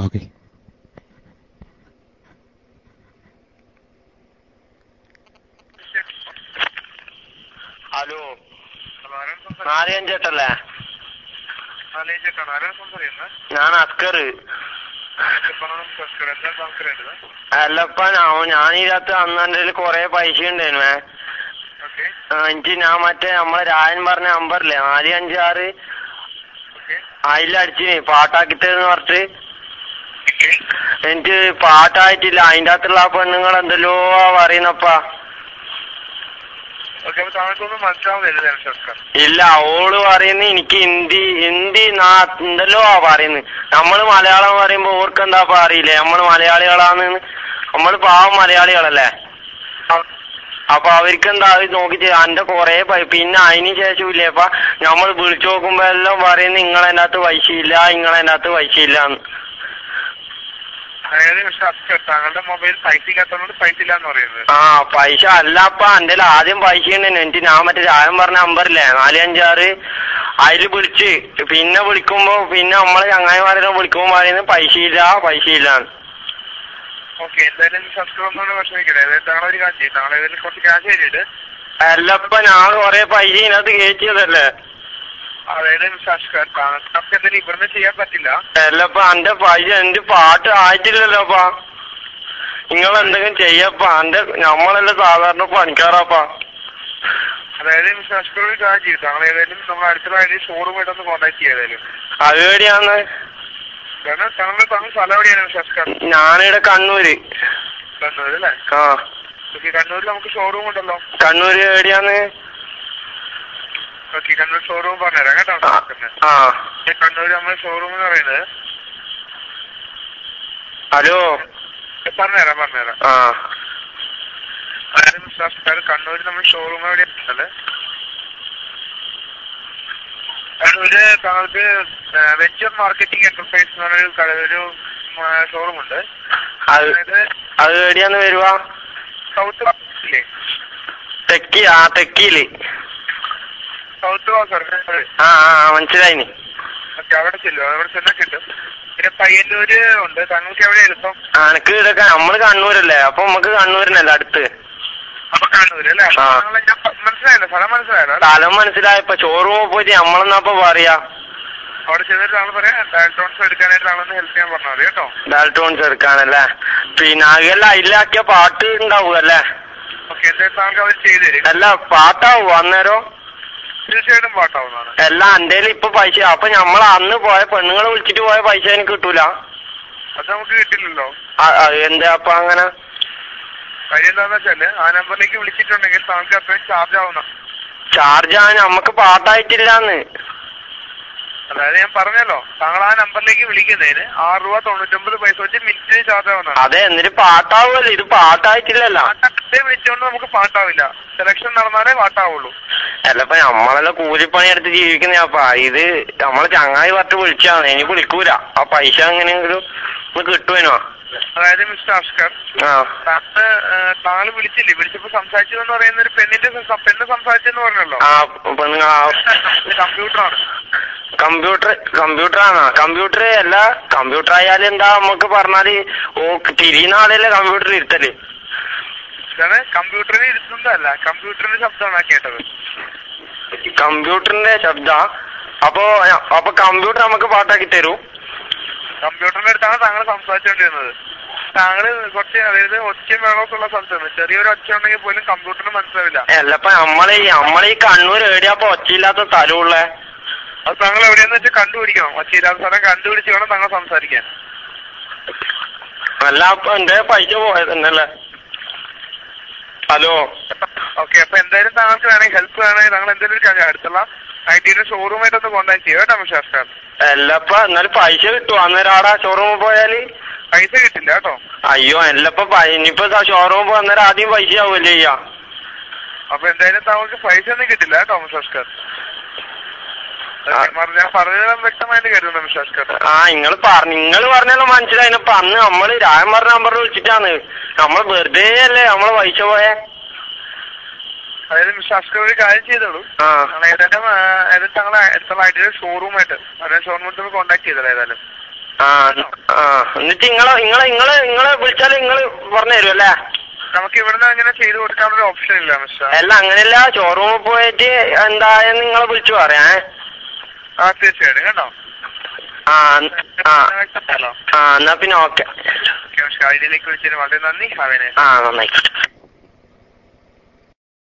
Okay. Hello, ആരെയും ചേട്ടല്ലേ? ഞാൻ അസ്കർ. അല്ലപ്പ ഞാനീരത്ത് അന്നെ കൊറേ പൈസ ഉണ്ടായിരുന്നേ. എനിക്ക് ഞാൻ മറ്റേ നമ്മളെ രായൻ പറഞ്ഞ നമ്പറില്ലേ 456 അതിലടിച്ചിന് പാട്ടാക്കിട്ടെന്ന് പറഞ്ഞിട്ട്. എനിക്ക് പാട്ടായിട്ടില്ല. അതിന്റെ അകത്തുള്ള ആ പെണ്ണുങ്ങൾ എന്തെല്ലോ പറയുന്നപ്പാ. ഇല്ല, ഓള് പറയുന്നത് എനിക്ക് ഹിന്ദി എന്തെല്ലോ പറയുന്നത്. നമ്മള് മലയാളം പറയുമ്പോ ഓർക്കെന്താ അറിയില്ലേ നമ്മള് മലയാളികളാന്ന്. നമ്മള് പാവം മലയാളികളല്ലേ. അപ്പൊ അവർക്കെന്താ അത് നോക്കിട്ട് എന്റെ കൊറേ പിന്നെ അതിന് ശേഷം ഇല്ലേപ്പ നമ്മൾ വിളിച്ചു നോക്കുമ്പോ എല്ലാം പറയുന്നത് നിങ്ങളെന്റെ അകത്ത് പൈസ ഇല്ല, നിങ്ങളെന്റെ അകത്ത് പൈസ ഇല്ലാന്ന്. താങ്കളുടെ മൊബൈൽ പൈസ ഇല്ലാത്തതുകൊണ്ട് പൈസ ഇല്ലാന്ന് പറയുന്നത്. പൈസ അല്ലപ്പ എന്റെ ആദ്യം പൈസ ഉണ്ടെന്ന്. എനിക്ക് ഞാൻ മറ്റേ രാജൻ പറഞ്ഞ നമ്പറില്ലേ 456 അതില് വിളിച്ച് പിന്നെ വിളിക്കുമ്പോ പിന്നെ നമ്മളെ ചങ്ങായിമാരെ വിളിക്കുമ്പോ പറയുന്നത് പൈസ ഇല്ലാന്ന്. ഓക്കെ, എന്തായാലും സബ്സ്ക്രൈബ് വിഷമിക്കട്ടെ. താങ്കളൊരു കാര്യം ചെയ്യും, താങ്കൾ കുറച്ച് ക്യാഷ് കയറ്റിട്ട്. അല്ലപ്പ ഞാൻ കൊറേ പൈസ ഇതിനകത്ത് കയറ്റിയതല്ലേ. അതായത് താങ്കൾക്ക് എന്തെങ്കിലും ഇവിടുന്ന് ചെയ്യാൻ പറ്റില്ല. അല്ലപ്പ എന്റെ പൈസ എന്റെ പാട്ട് ആയിട്ടില്ലല്ലോപ്പാ. നിങ്ങൾ എന്തെങ്കിലും ചെയ്യപ്പാ. നമ്മളെല്ലാം സാധാരണ പണിക്കാറാപ്പാ. അതായത് സബ്സ്ക്രൈബ് കാര്യം ചെയ്യും, താങ്കൾ ഏതായാലും നമ്മൾ അടുത്തുള്ള ഷോറൂമായിട്ടൊന്ന് കോൺടാക്ട് ചെയ്താലും. അത് എവിടെയാന്ന്? താങ്കൾ സ്ഥലം എവിടെയാണ് സബ്സ്ക്രൈബ്? ഞാനിവിടെ കണ്ണൂര്. കണ്ണൂര് അല്ലേ? കണ്ണൂരിൽ നമുക്ക് ഷോറൂം ഉണ്ടല്ലോ. കണ്ണൂര് എവിടെയാന്ന്? ഓക്കെ, കണ്ണൂർ ഷോറൂം പറഞ്ഞുതരാം കേട്ടോ. കണ്ണൂര് നമ്മുടെ ഷോറൂം എന്ന് പറയുന്നത്. ഹലോ, പറഞ്ഞുതരാം. കണ്ണൂര് നമ്മുടെ ഷോറൂം എവിടെയാണ്? കണ്ണൂര് താങ്കൾക്ക് വെഞ്ചർ മാർക്കറ്റിംഗ് എന്റർപ്രൈസ് എന്ന് പറഞ്ഞൊരു ഷോറൂം ഉണ്ട്. അത് എവിടെയാന്ന് വരുവാ? സൗത്ത് ഇല്ലേ? തെക്കിയില്. സൗത്ത് മനസ്സിലായിനി. ഓക്കെ, അവിടെ ചെല്ലും. അവിടെ ചെന്നാൽ കിട്ടും. പിന്നെ പയ്യന്നൂര് ഉണ്ട്. താങ്കൾക്ക് എവിടെ എളുപ്പം? എനിക്ക് ഇതൊക്കെ നമ്മള് കണ്ണൂരല്ലേ, അപ്പൊ നമുക്ക് കണ്ണൂരിനല്ലേ അടുത്ത്. അപ്പൊ കണ്ണൂര് അല്ലേ? മനസ്സിലായല്ലോ, സ്ഥലം മനസ്സിലായല്ലോ. സ്ഥലം മനസ്സിലായപ്പോ ഷോറൂമിൽ പോയിട്ട് നമ്മളെന്നാപ്പ പറയാ. അവിടെ ചെന്നിട്ട് താങ്കൾ പറയാം ഡാൽട്ടോൺസ് എടുക്കാനായിട്ട് താങ്കളൊന്ന് ഹെൽപ്പ് ചെയ്യാൻ പറഞ്ഞാൽ മതി കേട്ടോ. ഡാൽട്ടോൺസ് എടുക്കാനല്ലേ? പിന്നെ അതെല്ലാം അതിലാക്കിയ പാട്ട് ഉണ്ടാവും അല്ലേ? ഓക്കെ, എന്തായാലും താങ്കൾക്ക് അവർ ചെയ്തു തരും. അല്ല, പാട്ടാവും അന്നേരം? തീർച്ചയായിട്ടും പാട്ടാവുന്നതാണ്. എല്ലാം എന്റെ ഇപ്പൊ പൈസ. അപ്പൊ നമ്മൾ അന്ന് പോയ പെണ്ണുങ്ങളെ വിളിച്ചിട്ട് പോയ പൈസ എനിക്ക് കിട്ടൂല? അത് നമുക്ക് കിട്ടില്ലല്ലോ. എന്താ അപ്പൊ അങ്ങനെ? കാര്യം എന്താന്ന് വെച്ചാല് ആ നമ്പറിലേക്ക് വിളിച്ചിട്ടുണ്ടെങ്കിൽ താങ്കൾക്ക് അത്രയും ചാർജ് ആവുന്ന. ചാർജ് ആണ്, നമുക്ക് പാട്ടായിട്ടില്ലാന്ന്. അതായത് ഞാൻ പറഞ്ഞല്ലോ, താങ്കൾ ആ നമ്പറിലേക്ക് വിളിക്കുന്നതിന് 6 രൂപ 99 പൈസ വെച്ച് മിനിറ്റിന് ചാർജ് ആവുന്നതാണ്. അതെ, എന്നിട്ട് പാട്ടാവുമല്ലോ. ഇത് പാട്ടായിട്ടില്ലല്ലോ. വിളിച്ചോണ്ട് നമുക്ക് പാട്ടാവില്ല. സെലക്ഷൻ നടന്നാലേ പാട്ടാവുള്ളൂ. അല്ലപ്പ നമ്മളെല്ലാം കൂലിപ്പണി എടുത്ത് ജീവിക്കുന്നപ്പാ. ഇത് നമ്മളെ ചങ്ങായി പറഞ്ഞിട്ട് വിളിച്ചാണ്, എനിക്ക് വിളിക്കൂല. ആ പൈസ എങ്ങനെയെങ്കിലും കിട്ടുവേനോ? അതായത് മിസ്റ്റർ അസ്കർ, താങ്കൾ വിളിച്ചില്ലേ? വിളിച്ചപ്പോ സംസാരിച്ചു എന്ന് പറയുന്ന ഒരു പെണ്ണ് സംസാരിച്ചെന്ന് പറഞ്ഞല്ലോ. കമ്പ്യൂട്ടറാണ്. കമ്പ്യൂട്ടറാണോ? കമ്പ്യൂട്ടർ അല്ല. കമ്പ്യൂട്ടർ ആയാലും എന്താ നമുക്ക് പറഞ്ഞാല് തിരിയുന്ന ആളല്ലേ കമ്പ്യൂട്ടറിൽ ഇരുത്തല്. കമ്പ്യൂട്ടറിന് ഇരുത്തുന്നതല്ല, കമ്പ്യൂട്ടറിന്റെ ശബ്ദമാണ് കേട്ടത്. കമ്പ്യൂട്ടറിന്റെ ശബ്ദ? അപ്പൊ കമ്പ്യൂട്ടർ നമുക്ക് പാട്ടാക്കി തരൂ? കമ്പ്യൂട്ടറിന്റെ അടുത്താണ് താങ്കൾ സംസാരിച്ചുകൊണ്ടിരുന്നത്. താങ്കള് കുറച്ച് അതായത് ഒച്ചയും വെള്ളമൊക്കെ ഉള്ള സ്ഥലത്താണ്. ചെറിയൊരു ഒച്ച ഉണ്ടെങ്കിൽ പോലും കമ്പ്യൂട്ടറിന് മനസ്സിലാവില്ല. അല്ലപ്പ നമ്മളീ കണ്ണൂർ എവിടെയാപ്പോ ഒച്ചയില്ലാത്ത സ്ഥലമുള്ളേ? അത് താങ്കൾ എവിടെയാന്ന് വെച്ചാൽ കണ്ടുപിടിക്കണം. ഒച്ചയില്ലാത്ത സ്ഥലം കണ്ടുപിടിച്ച് വേണം താങ്കൾ സംസാരിക്കാൻ. അല്ല, അപ്പൊ എന്റെ പൈസ പോയതന്നല്ലേ? ഹലോ. ഓക്കെ, അപ്പൊ എന്തായാലും താങ്കൾക്ക് വേണമെങ്കിൽ ഹെൽപ്പ് വേണമെങ്കിൽ താങ്കൾ എന്തെങ്കിലും ഒരു കാര്യം അടുത്തുള്ള ഐടിയുടെ ഷോറൂമായിട്ടൊന്ന് കോൺടാക്ട് ചെയ്യും കേട്ടോ മിസ്റ്റർ. അല്ലപ്പ എന്നാലും പൈസ കിട്ടുമോ അന്നേരം ആടാ ഷോറൂമിൽ പോയാല്? പൈസ കിട്ടില്ല കേട്ടോ. അയ്യോ, എല്ലപ്പ ഇനിയിപ്പോ ഷോറൂമിൽ പോയി അന്നേരം ആദ്യം പൈസ ആവുമല്ലേ ചെയ്യാ? അപ്പൊ എന്തായാലും താങ്കൾക്ക് പൈസ ഒന്നും കിട്ടില്ല കേട്ടോ മിസ്റ്റർ. ഞാൻ പറഞ്ഞത് വ്യക്തമായിട്ട് കരുതുന്നു മിസ്റ്റർ. നിങ്ങൾ പറഞ്ഞാലും മനസ്സിലായിപ്പോ അന്ന് നമ്മള് രാജൻ പറഞ്ഞ നമ്പറിൽ വിളിച്ചിട്ടാണ്. നമ്മൾ വെറുതെ അല്ലേ നമ്മള് പൈസ പോയേ. അതായത് മിസ്റ്റർ അസ്കർ ഒരു കാര്യം ചെയ്തോളൂ. ഏതായാലും താങ്കളെ അടുത്തുള്ള ഐഡിയ ഷോറൂമായിട്ട് ഷോറൂമിൽ കോൺടാക്ട് ചെയ്തല്ലോ. ഏതായാലും എന്നിട്ട് നിങ്ങളെ വിളിച്ചാല് നിങ്ങള് പറഞ്ഞു തരും അല്ലേ? നമുക്ക് ഇവിടുന്ന് അങ്ങനെ ചെയ്ത് കൊടുക്കാനുള്ള ഓപ്ഷൻ ഇല്ല മിസ്റ്റർ. അല്ല അങ്ങനെയല്ല, ഷോറൂമിൽ പോയിട്ട് എന്തായെന്ന് നിങ്ങളെ വിളിച്ചു പറയാ. തീർച്ചയായിട്ടും കേട്ടോ. എന്നാ പിന്നെ ഓക്കെ. ഐഡിയയിലേക്ക് വിളിച്ചതിന് വളരെ നന്ദി. നന്നായി.